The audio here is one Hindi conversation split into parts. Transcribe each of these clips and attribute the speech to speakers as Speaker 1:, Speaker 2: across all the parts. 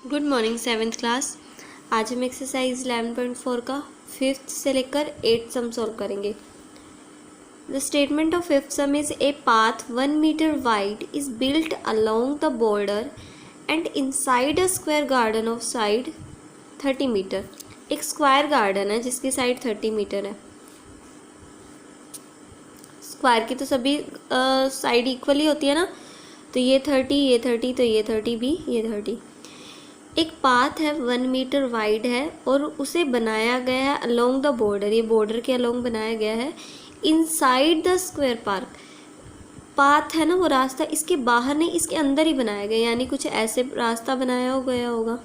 Speaker 1: Good morning seventh class. आज हम एक्सरसाइज 11.4 का फिफ्थ से लेकर 8th सम सॉल्व करेंगे। The statement of fifth sum is a path 1 metre wide is built along the border and inside a square garden of side 30 metre. एक स्क्वायर गार्डन है जिसकी साइड 30 मीटर है। स्क्वायर की तो सभी साइड इक्वली होती है ना, तो ये 30, ये 30, तो ये 30 भी, ये 30। एक पाथ है 1 मीटर वाइड है और उसे बनाया गया है अलोंग द बॉर्डर, ये बॉर्डर के अलोंग बनाया गया है। Inside the square park, path है ना वो रास्ता, इसके बाहर नहीं इसके अंदर ही बनाया गया, यानी कुछ ऐसे रास्ता बनाया हो गया होगा।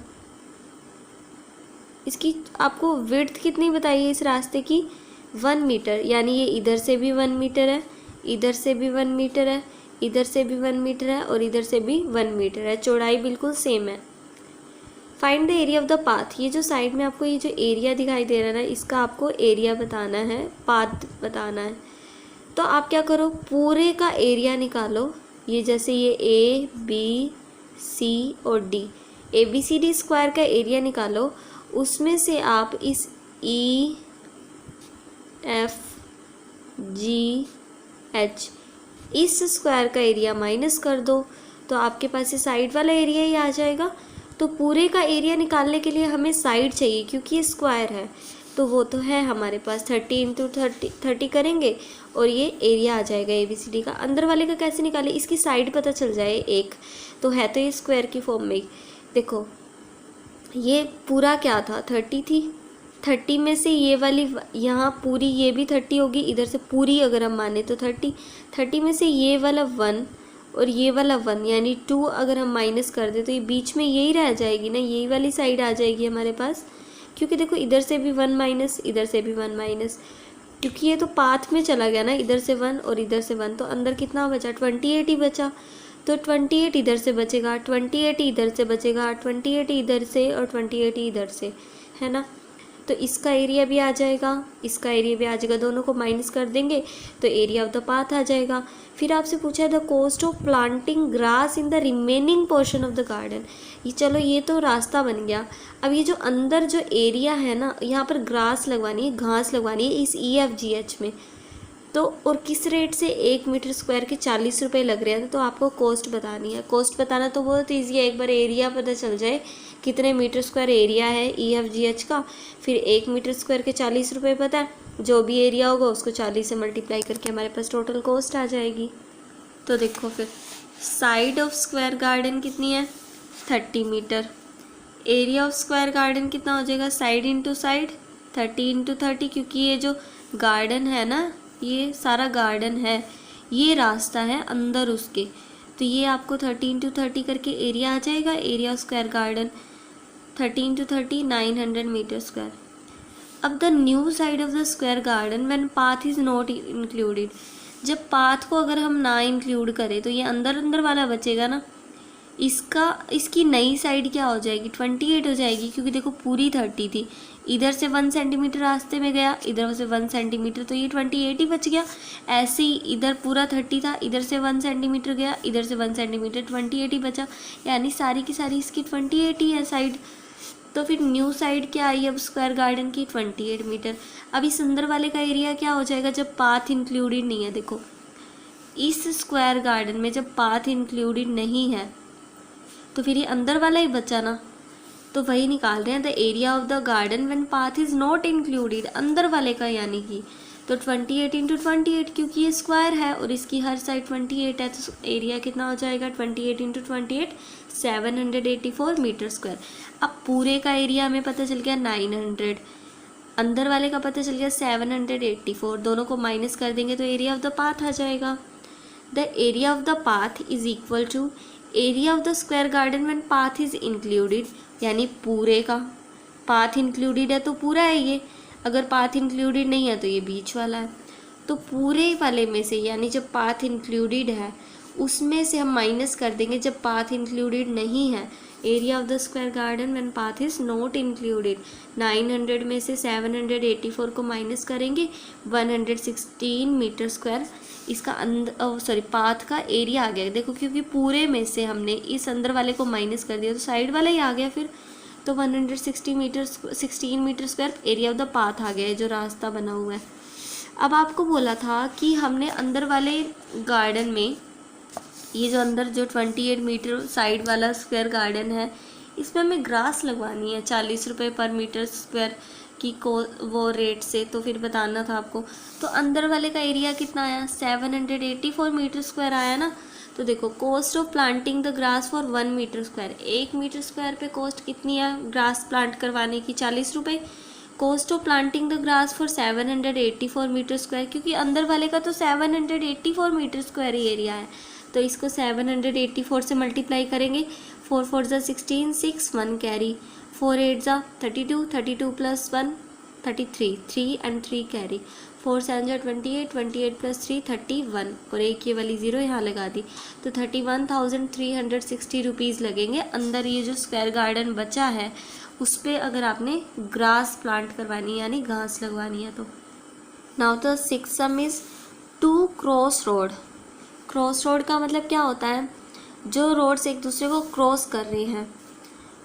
Speaker 1: इसकी आपको विड्थ कितनी बताई है इस रास्ते की? 1 मीटर, यानी ये इधर से भी 1 मीटर है, इधर से भी 1 मीटर है, इधर से भी 1 मीटर है और इधर से भी 1 मीटर है। चौड़ाई बिल्कुल सेम है। Find the area of the path, ये जो साइड में आपको ये जो एरिया दिखाई दे रहा है ना, इसका आपको एरिया बताना है, पाथ बताना है। तो आप क्या करो, पूरे का एरिया निकालो। ये जैसे ये ए बी सी और D, A B C D square का एरिया निकालो। उसमें से आप इस ई एफ जी एच इस स्क्वायर का एरिया माइनस कर दो, तो आपके पास ये साइड वाला एरिया ही आ जाएगा। तो पूरे का एरिया निकालने के लिए हमें साइड चाहिए, क्योंकि ये स्क्वायर है, तो वो तो है हमारे पास। 30 इंटू 30 करेंगे और ये एरिया आ जाएगा ABCD का। अंदर वाले का कैसे निकालें, इसकी साइड पता चल जाए एक, तो है तो ये स्क्वायर की फॉर्म में। देखो ये पूरा क्या था, 30 थी। 30 में से ये वाली यहाँ पूरी, ये भी 30 होगी, इधर से पूरी अगर हम माने तो 30 में से ये वाला 1 और ये वाला 1 यानी 2 अगर हम माइनस कर दे तो ये बीच में यही रह जाएगी ना, यही वाली साइड आ जाएगी हमारे पास। क्योंकि देखो इधर से भी 1 माइनस, इधर से भी 1 माइनस, क्योंकि ये तो पाथ में चला गया ना, इधर से 1 और इधर से 1, तो अंदर कितना बचा, 28 ही बचा। तो 28 इधर से बचेगा, 28 इधर से बचेगा, 28 इधर से और 28 इधर से, है ना। तो इसका एरिया भी आ जाएगा, इसका एरिया भी आ जाएगा, दोनों को माइनस कर देंगे तो एरिया ऑफ द पाथ आ जाएगा। फिर आपसे पूछा है the cost of planting grass in the remaining portion of the garden. ये चलो ये तो रास्ता बन गया। अब ये जो अंदर जो एरिया है ना, यहाँ पर ग्रास लगवानी है, घास लगवानी है इस EFGH में, तो और किस रेट से 1 मीटर स्क्वायर के 40 रुपये लग रहे हैं, तो आपको कॉस्ट बतानी है। कॉस्ट बताना तो बहुत ईजी है, एक बार एरिया पता चल जाए कितने मीटर स्क्वायर एरिया है EFGH का, फिर 1 मीटर स्क्वायर के 40 रुपये पता है, जो भी एरिया होगा उसको 40 से मल्टीप्लाई करके हमारे पास टोटल कॉस्ट आ जाएगी। तो देखो फिर साइड ऑफ स्क्वायर गार्डन कितनी है, 30 metre. Area of square garden कितना हो जाएगा, साइड इंटू साइड 30 इंटू 30, क्योंकि ये जो गार्डन है ना, ये सारा गार्डन है, ये रास्ता है अंदर उसके, तो ये आपको 30 इंटू 30 करके एरिया आ जाएगा। Area of square garden 30 into 30 900 metre square. अब the new side of the square garden when path is not included, जब पाथ को अगर हम ना इंक्लूड करें तो ये अंदर अंदर वाला बचेगा ना, इसकी नई साइड क्या हो जाएगी, 28 हो जाएगी, क्योंकि देखो पूरी 30 थी, इधर से 1 सेंटीमीटर रास्ते में गया, इधर से 1 सेंटीमीटर, तो ये 28 ही बच गया। ऐसे ही इधर पूरा 30 था, इधर से 1 सेंटीमीटर गया, इधर से 1 सेंटीमीटर, 28 ही बचा, यानी सारी की सारी इसकी 28 ही है साइड। तो फिर न्यू साइड क्या आई अब स्क्वायर गार्डन की, 28 मीटर। अब इस अंदर वाले का एरिया क्या हो जाएगा जब पाथ इंक्लूडेड नहीं है, देखो इस स्क्वायर गार्डन में जब पाथ इंक्लूडेड नहीं है तो फिर ये अंदर वाला ही बचा ना, तो वही निकाल रहे हैं, the area of the garden when path is not included, अंदर वाले का यानी कि। तो 28 इंटू 28, क्योंकि ये स्क्वायर है और इसकी हर साइड 28 है, तो एरिया कितना हो जाएगा, 28 इंटू 28 784 मीटर स्क्वायर। अब पूरे का एरिया हमें पता चल गया 900, अंदर वाले का पता चल गया 784, दोनों को माइनस कर देंगे तो एरिया ऑफ द पाथ आ जाएगा। The area of the path is equal to area of the square garden when path is included, यानी पूरे का, पाथ इंक्लूडेड है तो पूरा है ये, अगर पाथ इंक्लूडेड नहीं है तो ये बीच वाला है। तो पूरे वाले में से, यानी जब पाथ इंक्लूडेड है उसमें से हम माइनस कर देंगे जब पाथ इंक्लूडेड नहीं है। Area of the square garden when path is not included. 900 में से 784 को माइनस करेंगे, 116 मीटर स्क्वायर इसका अंदर पाथ का एरिया आ गया। देखो क्योंकि पूरे में से हमने इस अंदर वाले को माइनस कर दिया तो साइड वाला ही आ गया फिर, तो 16 metre square area of the path आ गया है जो रास्ता बना हुआ है। अब आपको बोला था कि हमने अंदर वाले गार्डन में ये जो अंदर जो 28 मीटर साइड वाला स्क्वायर गार्डन है इसमें हमें ग्रास लगवानी है 40 रुपये पर मीटर स्क्वायर की वो रेट से, तो फिर बताना था आपको। तो अंदर वाले का एरिया कितना आया, 784 मीटर स्क्वायर आया ना। तो देखो cost of planting the grass for 1 metre square, 1 metre square पे कॉस्ट कितनी है ग्रास प्लांट करवाने की, 40 रुपये। Cost of planting the grass for 784 metre square, क्योंकि अंदर वाले का तो 784 मीटर स्क्वायर ही एरिया है, तो इसको 784 से मल्टीप्लाई करेंगे। 4 4 ज़ा 16, 6 1 कैरी, 4 8 ज़ा 32, 32 प्लस 1 33, 3 and 3 कैरी, 4 7 ज़ा 28, 28 प्लस 3 31, और एक ये वाली ज़ीरो यहाँ लगा दी, तो 31,360 रुपीज़ लगेंगे। अंदर ये जो स्क्वायर गार्डन बचा है उस पर अगर आपने ग्रास प्लांट करवानी यानी घास लगवानी है तो। Now the 6th some is 2 cross road. Cross road का मतलब क्या होता है, जो रोड्स एक दूसरे को क्रॉस कर रही हैं,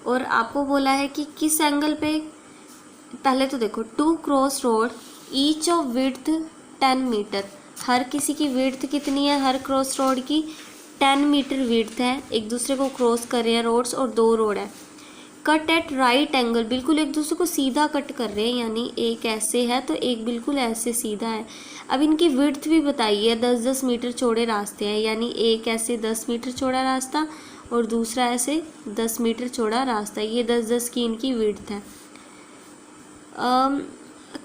Speaker 1: और आपको बोला है कि किस एंगल पे। पहले तो देखो 2 cross road each of width 10 metre, हर किसी की विड्थ कितनी है, हर क्रॉस रोड की 10 मीटर विड्थ है, एक दूसरे को क्रॉस कर रहे हैं रोड्स, और 2 रोड है। कट एट राइट एंगल, बिल्कुल एक दूसरे को सीधा कट कर रहे हैं, यानी एक ऐसे है तो एक बिल्कुल ऐसे सीधा है। अब इनकी विड्थ भी बताइए, 10-10 मीटर चौड़े रास्ते हैं, यानी एक ऐसे 10 मीटर चौड़ा रास्ता और दूसरा ऐसे 10 मीटर चौड़ा रास्ता, ये 10-10 की इनकी विड्थ है।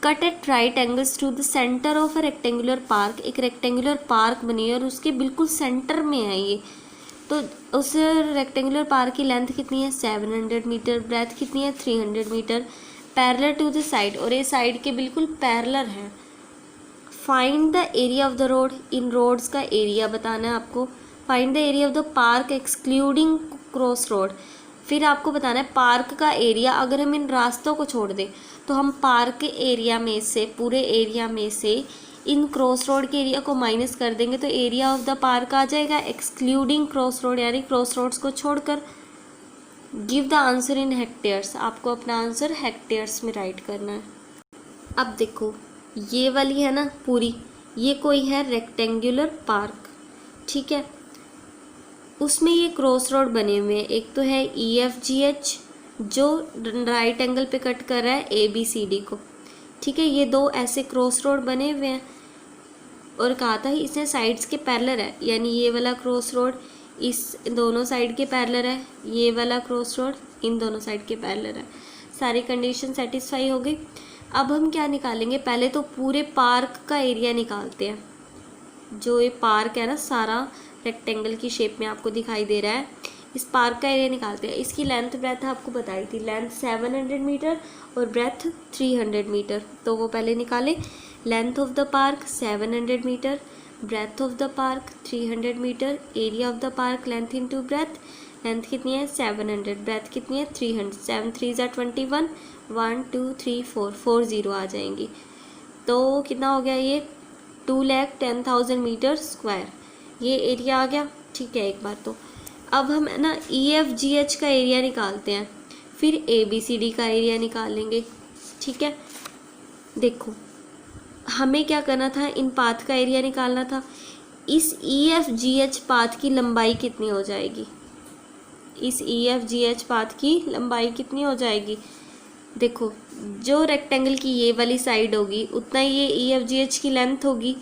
Speaker 1: Cut at right angles to the centre of a rectangular park, एक रेक्टेंगुलर पार्क बनी है और उसके बिल्कुल सेंटर में है ये, तो उस रेक्टेंगुलर पार्क की लेंथ कितनी है 700 मीटर, ब्रेथ कितनी है 300 metre, parallel to the side, और ये साइड के बिल्कुल पैरेलल है। Find the area of the road, इन रोड्स का एरिया बताना है आपको। Find the area of the park excluding cross road, फिर आपको बताना है पार्क का एरिया। अगर हम इन रास्तों को छोड़ दें तो हम पार्क के एरिया में से, पूरे एरिया में से इन क्रॉस रोड के एरिया को माइनस कर देंगे तो एरिया ऑफ द पार्क आ जाएगा एक्सक्लूडिंग क्रॉस रोड, यानी क्रॉस रोड्स को छोड़कर। Give the answer in hectares, आपको अपना आंसर हेक्टेयर्स में राइट करना है। अब देखो ये वाली है ना पूरी, ये कोई है रेक्टेंगुलर पार्क, ठीक है, उसमें ये क्रॉस रोड बने हुए हैं। एक तो है EFGH जो राइट एंगल पे कट कर रहा है ABCD को, ठीक है, ये 2 ऐसे क्रॉस रोड बने हुए हैं, और कहा था इसने साइड्स के पैरेलल है, यानी ये वाला क्रॉस रोड इस दोनों साइड के पैरेलल है, ये वाला क्रॉस रोड इन दोनों साइड के पैरेलल है। सारी कंडीशन सेटिस्फाई हो गई। अब हम क्या निकालेंगे, पहले तो पूरे पार्क का एरिया निकालते हैं। जो ये पार्क है ना सारा रेक्टेंगल की शेप में आपको दिखाई दे रहा है, इस पार्क का एरिया निकालते हैं। इसकी लेंथ ब्रेथ आपको बताई थी, लेंथ 700 मीटर और ब्रेथ 300 मीटर, तो वो पहले निकाले। Length of the park 700 metre, breadth of the park 300 metre, area of the park length into breadth, length कितनी है 700, ब्रेथ कितनी है 300, 7 3 ज़ा 21, 1 2 3 4 4 0 आ जाएंगी, तो कितना हो गया ये 2,10,000 मीटर स्क्वायर, ये एरिया आ गया, ठीक है। एक बार तो अब हम है ना EFGH का एरिया निकालते हैं, फिर ABCD का एरिया निकालेंगे, ठीक है। देखो हमें क्या करना था, इन पाथ का एरिया निकालना था। इस EFGH पाथ की लंबाई कितनी हो जाएगी, इस EFGH पाथ की लंबाई कितनी हो जाएगी, देखो जो रेक्टेंगल की ये वाली साइड होगी उतना ये EFGH की लेंथ होगी,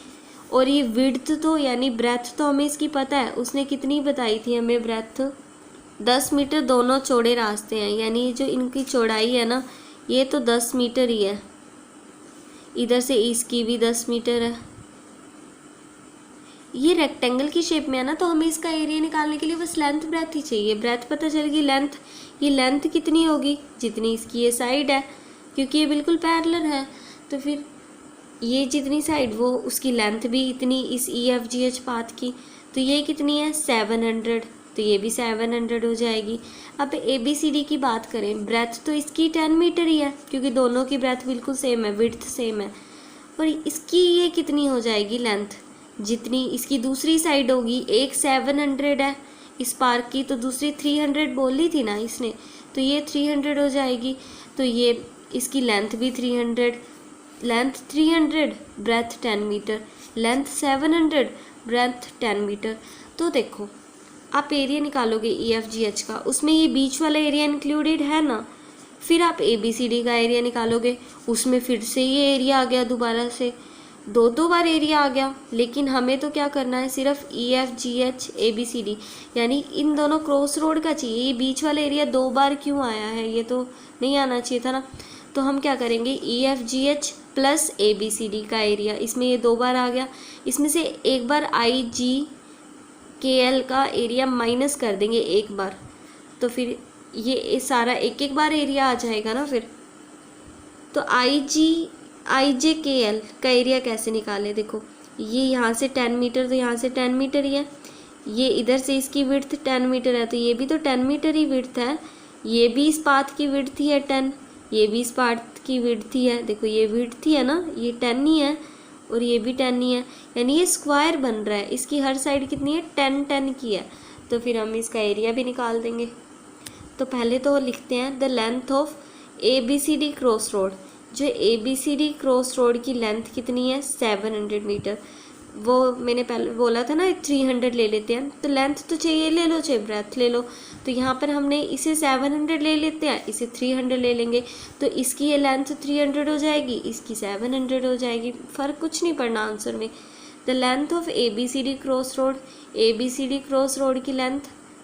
Speaker 1: और ये विड्थ तो यानी ब्रेथ तो हमें इसकी पता है, उसने कितनी बताई थी हमें ब्रेथ 10 मीटर, दोनों चौड़े रास्ते हैं, यानी जो इनकी चौड़ाई है ना ये तो 10 मीटर ही है, इधर से इसकी भी 10 मीटर है, ये रेक्टेंगल की शेप में है ना, तो हमें इसका एरिया निकालने के लिए बस लेंथ ब्रेथ ही चाहिए। ब्रेथ पता चल गई, लेंथ, ये लेंथ कितनी होगी जितनी इसकी ये साइड है, क्योंकि ये बिल्कुल पैरेलल है, तो फिर ये जितनी साइड वो उसकी लेंथ भी इतनी इस EFGH पाथ की, तो ये कितनी है 700, तो ये भी 700 हो जाएगी। अब ABCD की बात करें, ब्रेथ तो इसकी 10 मीटर ही है क्योंकि दोनों की ब्रेथ बिल्कुल सेम है, विड्थ सेम है, और इसकी ये कितनी हो जाएगी लेंथ, जितनी इसकी दूसरी साइड होगी, एक 700 है इस पार्क की, तो दूसरी 300 बोली थी ना इसने, तो ये 300 हो जाएगी। तो ये इसकी लेंथ भी 300, length 300, breadth 10 metre, length 700, breadth 10 metre. तो देखो आप एरिया निकालोगे EFGH का, उसमें ये बीच वाला एरिया इंक्लूडेड है ना, फिर आप ABCD का एरिया निकालोगे, उसमें फिर से ये एरिया आ गया, दोबारा से दो बार एरिया आ गया। लेकिन हमें तो क्या करना है, सिर्फ EFGH ABCD, यानी इन दोनों क्रॉस रोड का चाहिए। ये बीच वाला एरिया 2 बार क्यों आया है, ये तो नहीं आना चाहिए था ना। तो हम क्या करेंगे, EFGH प्लस ABCD का एरिया, इसमें ये 2 बार आ गया, इसमें से एक बार IGKL का एरिया माइनस कर देंगे एक बार, तो फिर ये सारा एक एक बार एरिया आ जाएगा ना फिर। तो IJKL का एरिया कैसे निकाले, देखो ये यहाँ से 10 मीटर, तो यहाँ से 10 मीटर ही है, ये इधर से इसकी विड्थ 10 मीटर है, तो ये भी तो 10 मीटर ही विड्थ है, ये भी इस पाथ की विड्थ ही है 10, ये भी इस पाथ की विड्थ ही है, देखो ये विड्थ ही है ना, ये 10 ही है और ये भी 10 ही है, यानी ये स्क्वायर बन रहा है, इसकी हर साइड कितनी है 10 की है, तो फिर हम इसका एरिया भी निकाल देंगे। तो पहले तो लिखते हैं the length of ABCD cross road, जो ABCD क्रॉस रोड की लेंथ कितनी है 700 मीटर, वो मैंने पहले बोला था ना 300 ले लेते हैं, तो लेंथ तो चाहिए ले लो चाहे ब्रेथ ले लो, तो यहाँ पर हमने इसे 700 ले लेते हैं, इसे 300 ले लेंगे, तो इसकी ये लेंथ 300 हो जाएगी, इसकी 700 हो जाएगी, फ़र्क कुछ नहीं पड़ना आंसर में। The length of ABCD cross road, ABCD cross road की length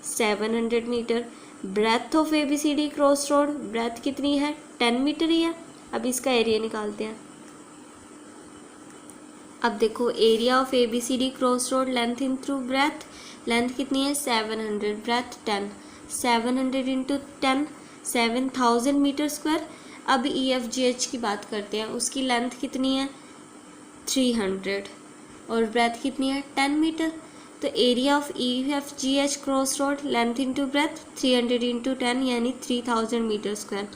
Speaker 1: 700 metre, breadth of ABCD cross road, breadth कितनी है 10 मीटर ही है। अब इसका एरिया निकालते हैं। अब देखो area of ABCD cross road, length in through breadth, length कितनी है 700, ब्रेथ 10, 700 इंटू 10 7000 मीटर स्क्वायर। अब EFGH की बात करते हैं, उसकी लेंथ कितनी है 300 और ब्रेथ कितनी है 10 मीटर, तो area of EFGH cross road, length into breath 300 into 10 यानी 3000 मीटर स्क्वायर।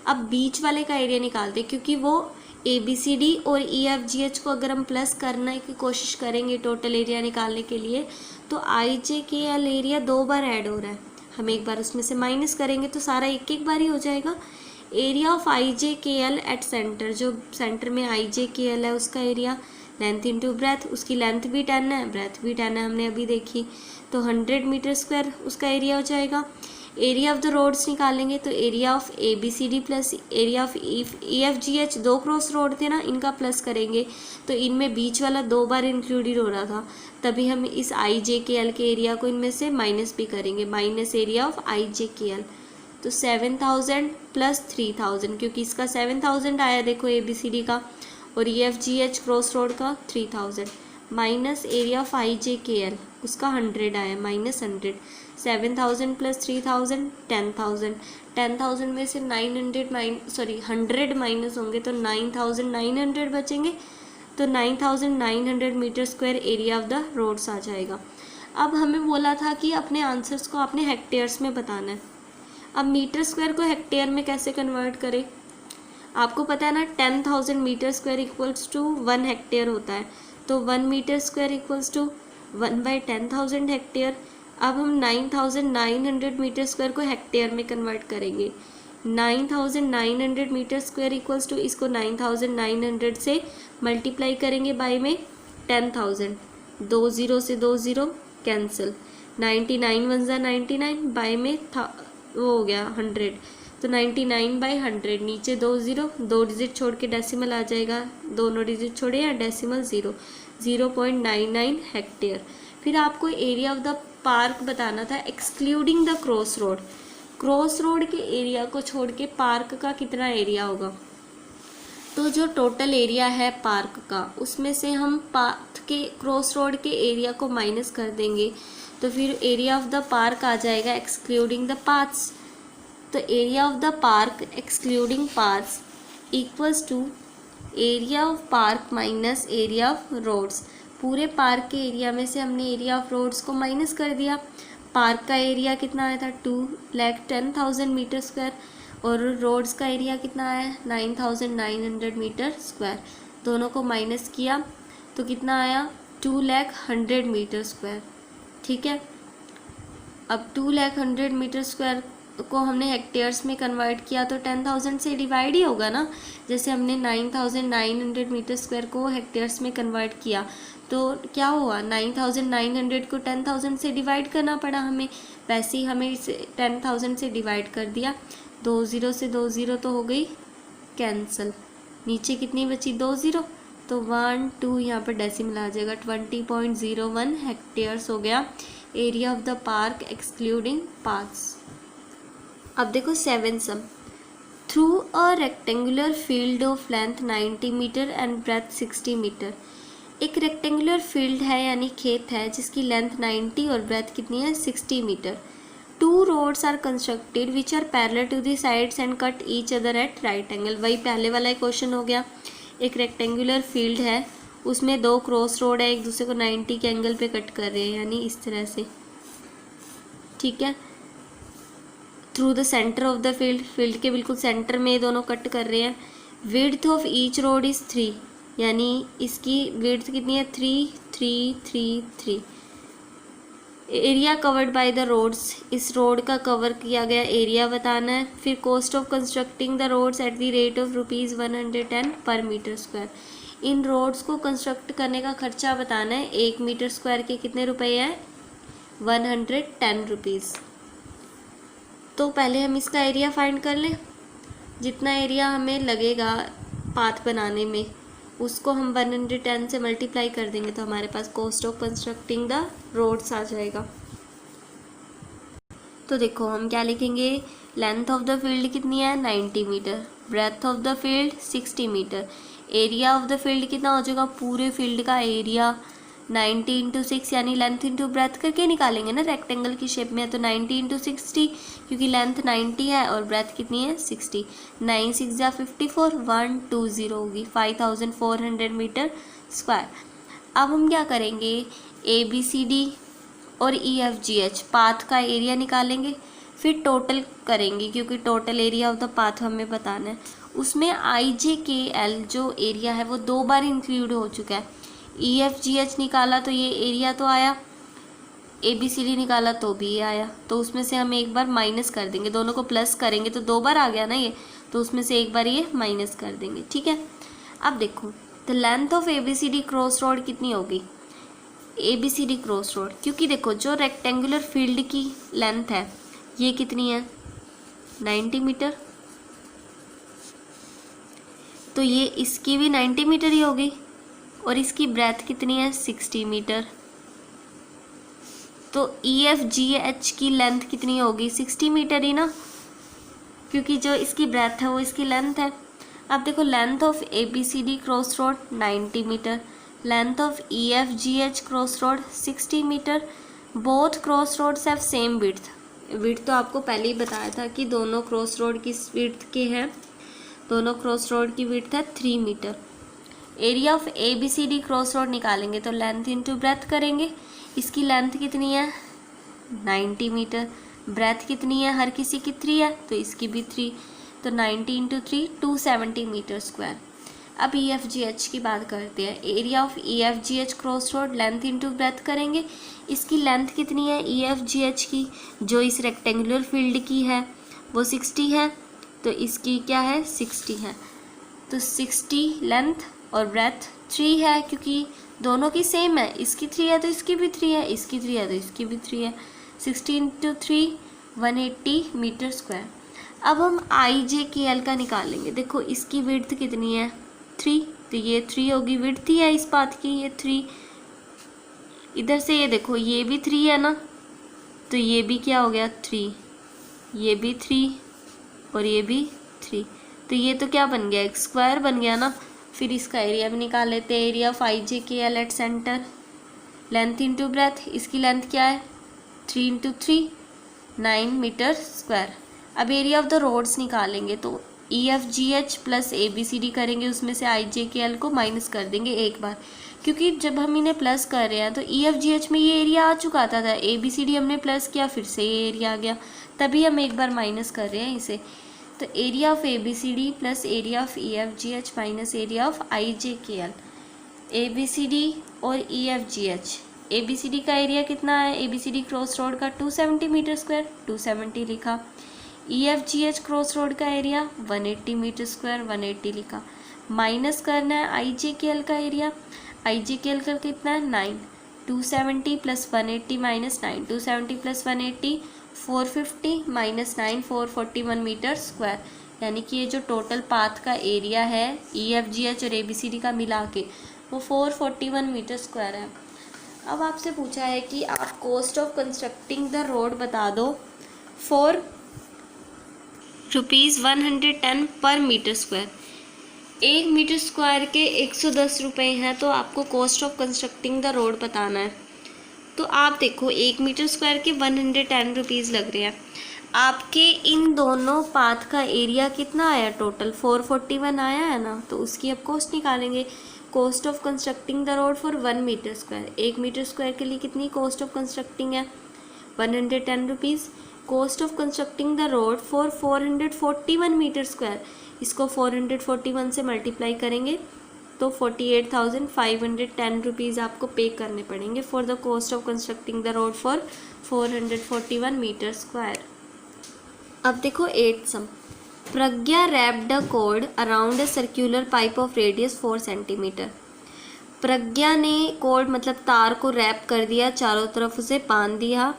Speaker 1: अब बीच वाले का एरिया निकालते, क्योंकि वो ABCD और EFGH को अगर हम प्लस करने की कोशिश करेंगे टोटल एरिया निकालने के लिए, तो IJKL एरिया 2 बार ऐड हो रहा है, हम एक बार उसमें से माइनस करेंगे तो सारा एक एक बार ही हो जाएगा। Area of IJKL at centre, जो सेंटर में IJKL है उसका एरिया, लेंथ इंटू ब्रेथ, उसकी लेंथ भी 10 है, ब्रेथ भी 10 है, हमने अभी देखी, तो 100 मीटर स्क्वायर उसका एरिया हो जाएगा। एरिया ऑफ द रोड्स निकालेंगे, तो area of ABCD plus area of EFGH, 2 cross road थे ना, इनका प्लस करेंगे, तो इनमें बीच वाला 2 बार इंक्लूडेड हो रहा था, तभी हम इस IJKL के एरिया को इनमें से माइनस भी करेंगे, माइनस एरिया ऑफ IJKL, तो 7000 प्लस 3000, क्योंकि इसका 7000 आया देखो ABCD का, और EFGH क्रॉस रोड का 3000, माइनस एरिया ऑफ IJKL उसका 100 आया, माइनस 100, 7000 प्लस 3000 10000, 10000 में से 100 माइनस होंगे तो 9900 बचेंगे, तो 9900 metre square area of the roads आ जाएगा। अब हमें बोला था कि अपने आंसर्स को आपने हेक्टेयर्स में बताना है। अब मीटर स्क्वायर को हेक्टेयर में कैसे कन्वर्ट करें, आपको पता है ना 10,000 metre square equals to 1 hectare होता है, तो 1 metre square equals to 1/10,000 hectare. अब हम 9900 मीटर स्क्वायर को हेक्टेयर में कन्वर्ट करेंगे, 9900 मीटर स्क्वायर इक्वल्स टू, इसको 9900 से मल्टीप्लाई करेंगे बाय में 10,000, 2 0 से 2 0 कैंसिल, 99 1 ज़ा 99, बाय में वो हो गया 100, तो 99/100, नीचे 2 0, 2 डिजिट छोड़ के डेसिमल आ जाएगा, दोनों डिजिट छोड़े या डेसिमल 0, 0.99 हेक्टेयर। फिर आपको एरिया ऑफ द पार्क बताना था excluding the cross road, cross road के एरिया को छोड़ के पार्क का कितना एरिया होगा, तो जो टोटल एरिया है पार्क का उसमें से हम पाथ के क्रॉस रोड के एरिया को माइनस कर देंगे, तो फिर एरिया ऑफ द पार्क आ जाएगा एक्सक्लूडिंग द पाथ्स, तो area of the park excluding paths equals to area of park minus area of roads. पूरे पार्क के एरिया में से हमने एरिया ऑफ रोड्स को माइनस कर दिया। पार्क का एरिया कितना आया था 2,10,000 मीटर स्क्वायर और रोड्स का एरिया कितना आया 9,900 मीटर स्क्वायर। दोनों को माइनस किया तो कितना आया 2,00,100 मीटर स्क्वायर। ठीक है, अब 2,00,100 मीटर स्क्वायर को हमने हेक्टेयर्स में कन्वर्ट किया तो 10,000 से डिवाइड ही होगा ना। जैसे हमने 9,900 मीटर स्क्वायर को हेक्टेयर्स में कन्वर्ट किया तो क्या हुआ 9,900 को 10,000 से डिवाइड करना पड़ा हमें, वैसे ही हमें इसे 10,000 से डिवाइड कर दिया। 2 0 से 2 0 तो हो गई कैंसिल, नीचे कितनी बची 2 0, तो 1 2 यहाँ पर डेसिमल आ जाएगा। 20.01 हेक्टेयर्स हो गया area of the park excluding parks. अब देखो 7 sum. Through a rectangular field of length 90 metre and breadth 60 metre. एक रेक्टेंगुलर फील्ड है यानी खेत है जिसकी लेंथ 90 और ब्रेथ कितनी है 60 metre. 2 roads are constructed which are parallel to the sides and cut each other at right angle. वही पहले वाला क्वेश्चन हो गया। एक रेक्टेंगुलर फील्ड है, उसमें 2 क्रॉस रोड है, एक दूसरे को 90 के एंगल पे कट कर रहे हैं यानी इस तरह से। ठीक है, through the centre of the field, field के बिल्कुल सेंटर में दोनों कट कर रहे हैं। Width of each road is 3 यानी इसकी विड्थ कितनी है 3 3 3 3। Area covered by the roads, इस रोड का कवर किया गया एरिया बताना है। फिर cost of constructing the roads at the rate of ₹110 per metre square. इन रोड्स को कंस्ट्रक्ट करने का खर्चा बताना है। 1 मीटर स्क्वायर के कितने रुपए हैं 110 रुपीज़। तो पहले हम इसका एरिया फाइंड कर लें। जितना एरिया हमें लगेगा पाथ बनाने में उसको हम 110 से मल्टीप्लाई कर देंगे तो हमारे पास cost of constructing the roads आ जाएगा। तो देखो हम क्या लिखेंगे, लेंथ ऑफ द फील्ड कितनी है 90 metre, breadth of the field 60 metre, area of the field कितना हो जाएगा पूरे फील्ड का एरिया 90 × 6 यानी लेंथ इंटू ब्रेथ करके निकालेंगे ना, रेक्टेंगल की शेप में है तो 90 × 60 क्योंकि लेंथ 90 है और ब्रेथ कितनी है 60। 9 6 या 54 120 होगी 5400 मीटर स्क्वायर। अब हम क्या करेंगे ABCD और EFGH पाथ का एरिया निकालेंगे, फिर टोटल करेंगे क्योंकि total area of the path हमें बताना है। उसमें IJKL जो एरिया है वो 2 बार इंक्लूड हो चुका है। EFGH निकाला तो ये एरिया तो आया, ABCD निकाला तो भी ये आया, तो उसमें से हम एक बार माइनस कर देंगे, दोनों को प्लस करेंगे तो 2 बार आ गया ना ये, तो उसमें से एक बार ये माइनस कर देंगे। ठीक है, अब देखो the length of ABCD cross road कितनी होगी, ABCD क्रॉस रोड, क्योंकि देखो जो रेक्टेंगुलर फील्ड की लेंथ है ये कितनी है 90 मीटर, तो ये इसकी भी 90 मीटर ही होगी और इसकी ब्रेथ कितनी है 60 मीटर, तो EFGH की लेंथ कितनी होगी 60 मीटर ही ना, क्योंकि जो इसकी ब्रेथ है वो इसकी लेंथ है। अब देखो length of ABCD cross road 90 metre, length of EFGH cross road 60 metre, both cross roads have same width. Width तो आपको पहले ही बताया था कि दोनों क्रॉस रोड की विड्थ के हैं, दोनों क्रॉस रोड की विड्थ है 3 metre. Area of ABCD cross road निकालेंगे तो लेंथ इंटू ब्रेथ करेंगे, इसकी लेंथ कितनी है 90 मीटर, ब्रेथ कितनी है हर किसी की 3 है तो इसकी भी 3, तो 90 × 3 270 मीटर स्क्वायर। अब EFGH की बात करते हैं। Area of EFGH cross road length into breath करेंगे, इसकी लेंथ कितनी है EFGH की जो इस रेक्टेंगुलर फील्ड की है वो 60 है, तो इसकी क्या है 60 है, तो 60 लेंथ और ब्रेथ 3 है क्योंकि दोनों की सेम है, इसकी 3 है तो इसकी भी 3 है, इसकी 3 है तो इसकी भी 3 है। 60 × 3 180 मीटर स्क्वायर। अब हम IJKL का निकालेंगे। देखो इसकी विड्थ कितनी है 3, तो ये 3 होगी, विड्थ ही है इस पाथ की ये 3। इधर से ये देखो ये भी 3 है ना, तो ये भी क्या हो गया 3, ये भी 3 और ये भी 3, तो ये तो क्या बन गया एक स्क्वायर बन गया ना। फिर इसका एरिया भी निकाल लेते हैं। Area of IJKL at centre length into breath, इसकी लेंथ क्या है 3 × 3 9 मीटर स्क्वायर। अब एरिया ऑफ द रोड्स निकालेंगे तो EFGH प्लस ABCD करेंगे, उसमें से IJKL को माइनस कर देंगे एक बार, क्योंकि जब हम इन्हें प्लस कर रहे हैं तो EFGH में ये एरिया आ चुका था, ABCD हमने प्लस किया, फिर से ये एरिया आ गया, तभी हम एक बार माइनस कर रहे हैं इसे। तो area of ABCD plus area of EFGH minus area of IJKL। ABCD और EFGH, ABCD का एरिया कितना है, ABCD क्रॉस रोड का 270 मीटर स्क्वायर, 270 लिखा। EFGH क्रॉस रोड का एरिया 180 मीटर स्क्वायर, 180 लिखा। माइनस करना है IJKL का एरिया, IJKL का कितना है 9, 270 plus 180 minus 9, 270 plus 180 450 minus 9 441 metre square, यानी कि ये जो टोटल पाथ का एरिया है EFGH और ABCD का मिला के वो 441 मीटर स्क्वायर है। अब आपसे पूछा है कि आप cost of constructing the road बता दो for ₹110 per metre square. 1 metre square के 110 रुपये हैं, तो आपको cost of constructing the road बताना है। तो आप देखो 1 मीटर स्क्वायर के 110 रुपीज़ लग रहे हैं। आपके इन दोनों पाथ का एरिया कितना आया, टोटल 441 आया है ना, तो उसकी अब कॉस्ट निकालेंगे। Cost of constructing the road for 1 metre square, 1 metre square के लिए कितनी कॉस्ट ऑफ कंस्ट्रक्टिंग है 110 rupees. Cost of constructing the road for 441 metre square, इसको 441 से मल्टीप्लाई करेंगे तो 48,510 रुपीज़ आपको पे करने पड़ेंगे for the cost of constructing the road for 441 metre square. अब देखो 8th sum. Pragya wrapped a cord around a circular pipe of radius 4 centimetre. Pragya ने कॉर्ड मतलब तार को रैप कर दिया, चारों तरफ उसे बांध दिया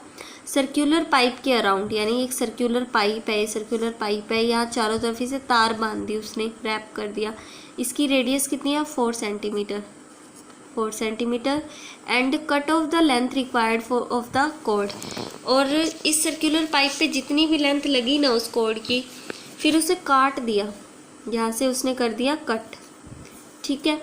Speaker 1: सर्कुलर पाइप के अराउंड, यानी एक सर्कुलर पाइप है, यहाँ चारों तरफ इसे तार बांध दी उसने, रैप कर दिया। इसकी रेडियस कितनी है 4 centimetre and cut off the length required for off the cord. और इस सर्कुलर पाइप पे जितनी भी लेंथ लगी ना उस कॉर्ड की, फिर उसे काट दिया, यहाँ से उसने कर दिया कट, ठीक है।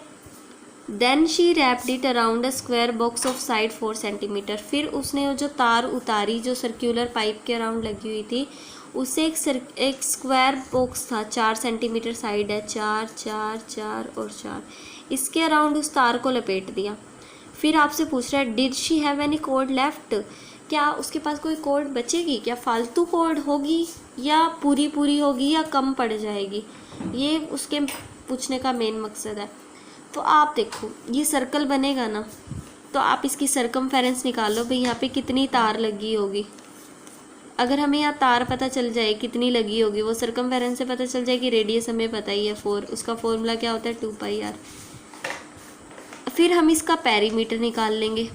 Speaker 1: Then she wrapped it around a square box of side 4 centimetre. फिर उसने जो तार उतारी जो सर्कुलर पाइप के अराउंड लगी हुई थी, उससे एक स्क्वायर बॉक्स था 4 सेंटीमीटर साइड है, 4 4 4 और 4, इसके अराउंड उस तार को लपेट दिया। फिर आपसे पूछ रहा है did she have any cord left, क्या उसके पास कोई कॉर्ड बचेगी, क्या फालतू कॉर्ड होगी या पूरी होगी या कम पड़ जाएगी, ये उसके पूछने का मेन मकसद है। तो आप देखो ये सर्कल बनेगा ना, तो आप इसकी सरकमफेरेंस निकालो भाई, यहाँ पे कितनी तार लगी होगी। अगर हमें यहाँ तार पता चल जाए कितनी लगी होगी, वो सरकमफेरेंस से पता चल जाए कि रेडियस हमें पता ही है 4, उसका फॉर्मूला क्या होता है 2πr। फिर हम इसका पेरीमीटर निकाल लेंगे।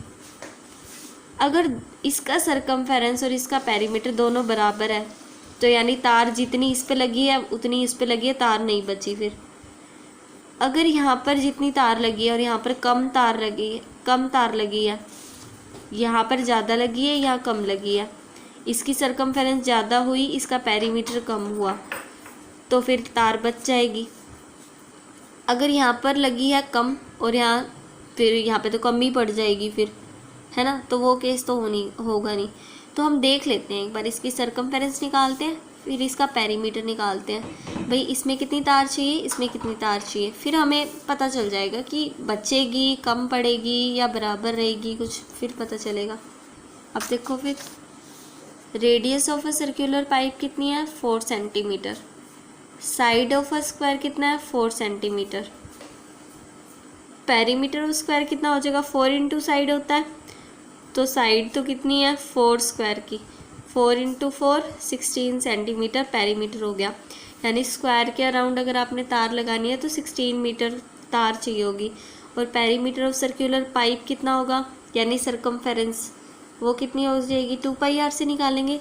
Speaker 1: अगर इसका सरकमफेरेंस और इसका पेरीमीटर दोनों बराबर है, तो यानी तार जितनी इस पे लगी है उतनी इस पे लगी है, तार नहीं बची। फिर अगर यहाँ पर जितनी तार लगी है और यहाँ पर कम तार लगी है, यहाँ पर ज़्यादा लगी है, यहाँ कम लगी है, इसकी सरकमफेरेंस ज़्यादा हुई, इसका पेरीमीटर कम हुआ, तो फिर तार बच जाएगी। अगर यहाँ पर लगी है कम और फिर यहाँ पे तो कम ही पड़ जाएगी फिर, है ना, तो वो केस तो होगा नहीं। तो हम देख लेते हैं एक बार, इसकी सरकमफेरेंस निकालते हैं, फिर इसका पेरीमीटर निकालते हैं भाई, इसमें कितनी तार चाहिए, इसमें कितनी तार चाहिए, फिर हमें पता चल जाएगा कि बचेगी, कम पड़ेगी या बराबर रहेगी, कुछ फिर पता चलेगा। अब देखो फिर radius of a circular pipe कितनी है 4 centimetre, side of a square कितना है 4 सेंटीमीटर, पेरीमीटर ऑफ स्क्वायर कितना हो जाएगा 4 इंटू साइड होता है, तो साइड तो कितनी है 4 स्क्वायर की, 4 इंटू 4 16 सेंटीमीटर पेरीमीटर हो गया। यानी स्क्वायर के अराउंड अगर आपने तार लगानी है तो 16 मीटर तार चाहिए होगी। और पेरीमीटर ऑफ सर्कुलर पाइप कितना होगा, यानी सरकमफेरेंस, वो कितनी हो जाएगी 2πr से निकालेंगे।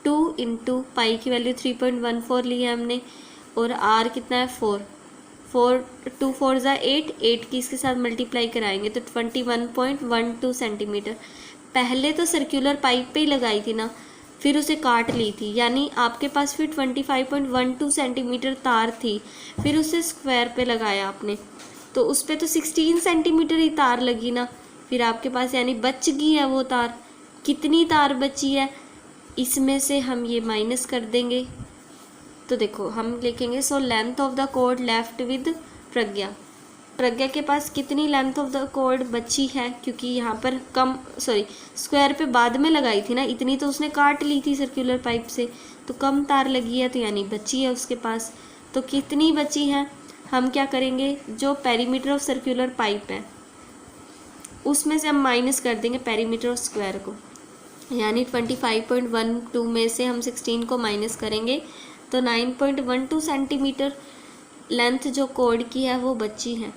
Speaker 1: 2 इंटू पाई की वैल्यू 3.14 ली है हमने, और r कितना है 4, 2 4 ज़ा 8 की इसके साथ मल्टीप्लाई कराएंगे तो 21.12 सेंटीमीटर। पहले तो सर्कुलर पाइप पे ही लगाई थी ना, फिर उसे काट ली थी, यानी आपके पास फिर 25.12 सेंटीमीटर तार थी, फिर उसे स्क्वायर पे लगाया आपने, तो उस पर तो 16 सेंटीमीटर ही तार लगी ना, फिर आपके पास यानी बच गई है वो तार। कितनी तार बची है, इसमें से हम ये माइनस कर देंगे, तो देखो हम लिखेंगे so length of the cord left with Pragya. Pragya के पास कितनी लेंथ ऑफ द कॉर्ड बची है, क्योंकि यहाँ पर स्क्वायर पे बाद में लगाई थी ना, इतनी तो उसने काट ली थी सर्कुलर पाइप से, तो कम तार लगी है, तो यानी बची है उसके पास। तो कितनी बची है, हम क्या करेंगे, जो पेरीमीटर ऑफ सर्कुलर पाइप है उसमें से हम माइनस कर देंगे पेरीमीटर ऑफ स्क्वायर को, यानी 25.12 में से हम 16 को माइनस करेंगे तो 9.12 सेंटीमीटर लेंथ जो कॉर्ड की है वो बची है।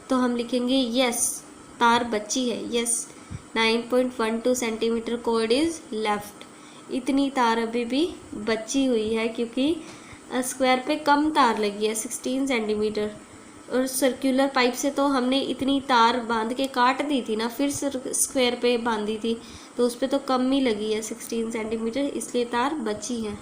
Speaker 1: तो हम लिखेंगे यस, तार बची है, yes 9.12 centimetre cord is left. इतनी तार अभी भी बची हुई है, क्योंकि स्क्वायर पे कम तार लगी है 16 सेंटीमीटर, और सर्कुलर पाइप से तो हमने इतनी तार बांध के काट दी थी ना, फिर स्क्वायर पे बांधी थी, तो उस पर तो कम ही लगी है 16 सेंटीमीटर, इसलिए तार बची है।